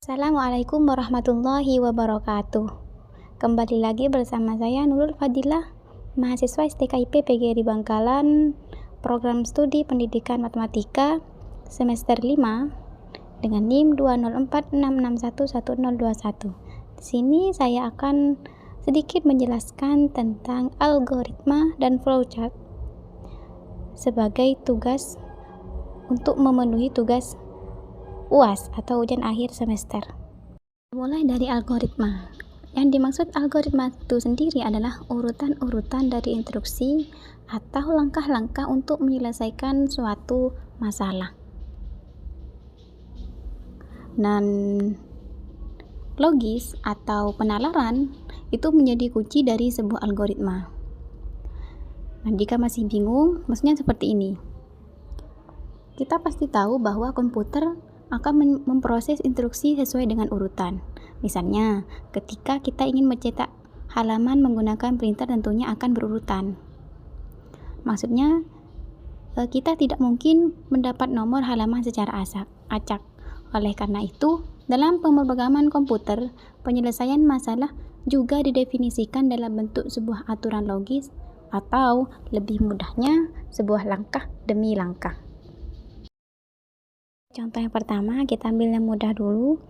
Assalamualaikum warahmatullahi wabarakatuh. Kembali lagi bersama saya Nurul Fadilah, mahasiswa STKIP PGRI Bangkalan, program studi pendidikan matematika semester 5 dengan NIM 20466111021. Di sini saya akan sedikit menjelaskan tentang algoritma dan flowchart sebagai tugas untuk memenuhi tugas UAS atau ujian akhir semester. Mulai dari algoritma. Yang dimaksud algoritma itu sendiri adalah urutan-urutan dari instruksi atau langkah-langkah untuk menyelesaikan suatu masalah. Dan logis atau penalaran itu menjadi kunci dari sebuah algoritma. Nah, jika masih bingung, maksudnya seperti ini. Kita pasti tahu bahwa komputer akan memproses instruksi sesuai dengan urutan. Misalnya, ketika kita ingin mencetak halaman menggunakan printer tentunya akan berurutan. Maksudnya, kita tidak mungkin mendapat nomor halaman secara acak. Oleh karena itu, dalam pemrograman komputer, penyelesaian masalah juga didefinisikan dalam bentuk sebuah aturan logis atau lebih mudahnya sebuah langkah demi langkah. Contoh yang pertama, kita ambil yang mudah dulu.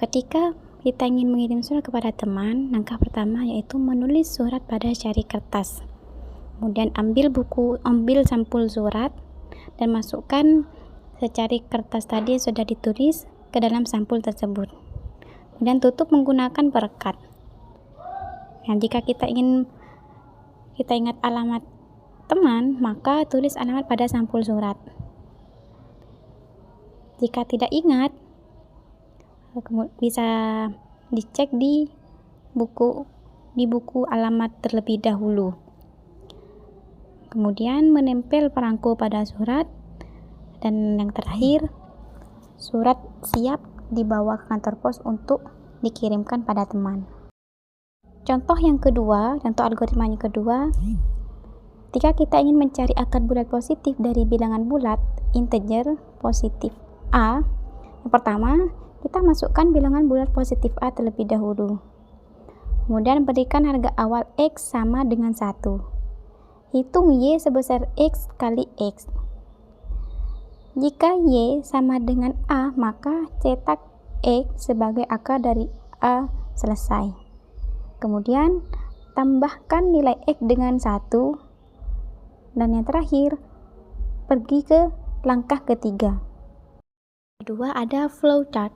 Ketika kita ingin mengirim surat kepada teman, langkah pertama yaitu menulis surat pada secari kertas. Kemudian ambil sampul surat dan masukkan secari kertas tadi yang sudah ditulis ke dalam sampul tersebut. Kemudian tutup menggunakan perekat. Nah, jika kita ingat alamat teman, maka tulis alamat pada sampul surat. Jika tidak ingat, bisa dicek di buku alamat terlebih dahulu. Kemudian menempel perangko pada surat, dan yang terakhir, surat siap dibawa ke kantor pos untuk dikirimkan pada teman. Contoh algoritma yang kedua, ketika kita ingin mencari akar bulat positif dari bilangan bulat integer positif A, yang pertama kita masukkan bilangan bulat positif A terlebih dahulu. Kemudian berikan harga awal X sama dengan 1. Hitung Y sebesar X kali X. Jika Y sama dengan A, maka cetak X sebagai akar dari A selesai. Kemudian tambahkan nilai X dengan 1. Dan yang terakhir, pergi ke langkah ketiga. Kedua, ada flowchart.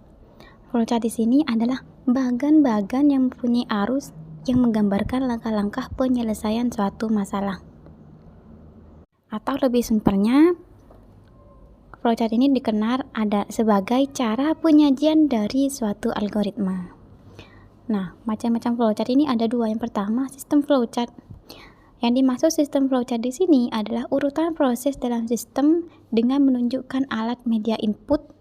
Flowchart di sini adalah bagan-bagan yang mempunyai arus yang menggambarkan langkah-langkah penyelesaian suatu masalah. Atau lebih simpelnya, flowchart ini dikenal sebagai cara penyajian dari suatu algoritma. Nah, macam-macam flowchart ini ada dua. Yang pertama, sistem flowchart. Yang dimaksud sistem flowchart di sini adalah urutan proses dalam sistem dengan menunjukkan alat media input,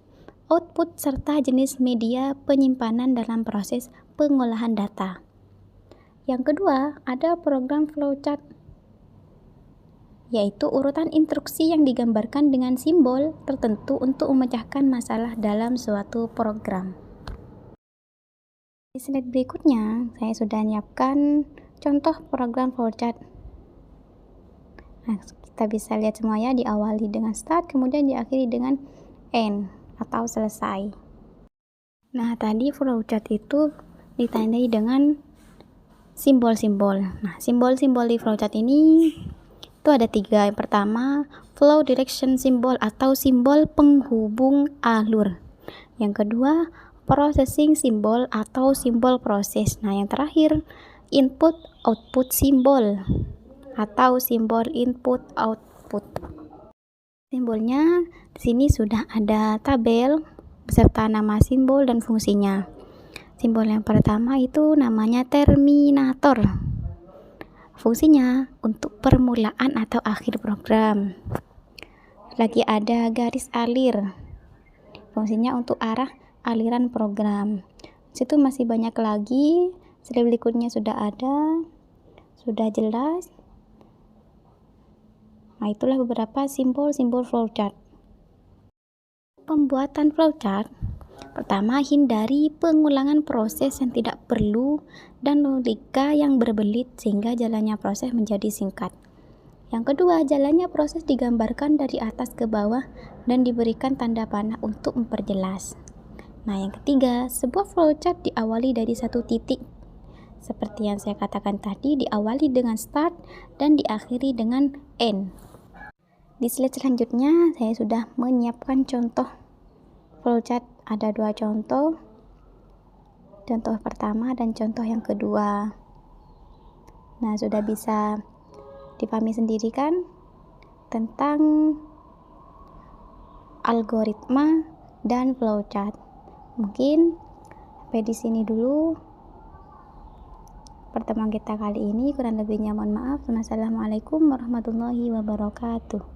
output, serta jenis media penyimpanan dalam proses pengolahan data. Yang kedua, ada program flowchart, yaitu urutan instruksi yang digambarkan dengan simbol tertentu untuk memecahkan masalah dalam suatu program. Di slide berikutnya, saya sudah menyiapkan contoh program flowchart. Nah, kita bisa lihat semuanya, diawali dengan start, kemudian diakhiri dengan end atau selesai. Nah, tadi flowchart itu ditandai dengan simbol-simbol. Nah, simbol-simbol di flowchart ini itu ada 3. Yang pertama, flow direction symbol atau simbol penghubung alur. Yang kedua, processing symbol atau simbol proses. Nah, yang terakhir, input output symbol atau simbol input output. Simbolnya di sini sudah ada tabel beserta nama simbol dan fungsinya. Simbol yang pertama itu namanya terminator. Fungsinya untuk permulaan atau akhir program. Lagi ada garis alir. Fungsinya untuk arah aliran program. Situ masih banyak lagi. Slide berikutnya sudah ada, sudah jelas. Nah, itulah beberapa simbol-simbol flowchart. Pembuatan flowchart Pertama, hindari pengulangan proses yang tidak perlu dan logika yang berbelit sehingga jalannya proses menjadi singkat. Yang kedua, jalannya proses digambarkan dari atas ke bawah dan diberikan tanda panah untuk memperjelas. Nah, yang ketiga, sebuah flowchart diawali dari satu titik. Seperti yang saya katakan tadi, diawali dengan start dan diakhiri dengan end. Di slide selanjutnya, saya sudah menyiapkan contoh flowchart. Ada dua contoh. Contoh pertama dan contoh yang kedua. Nah, sudah bisa dipahami sendiri kan tentang algoritma dan flowchart. Mungkin sampai di sini dulu pertemuan kita kali ini, kurang lebihnya mohon maaf. Wassalamualaikum warahmatullahi wabarakatuh.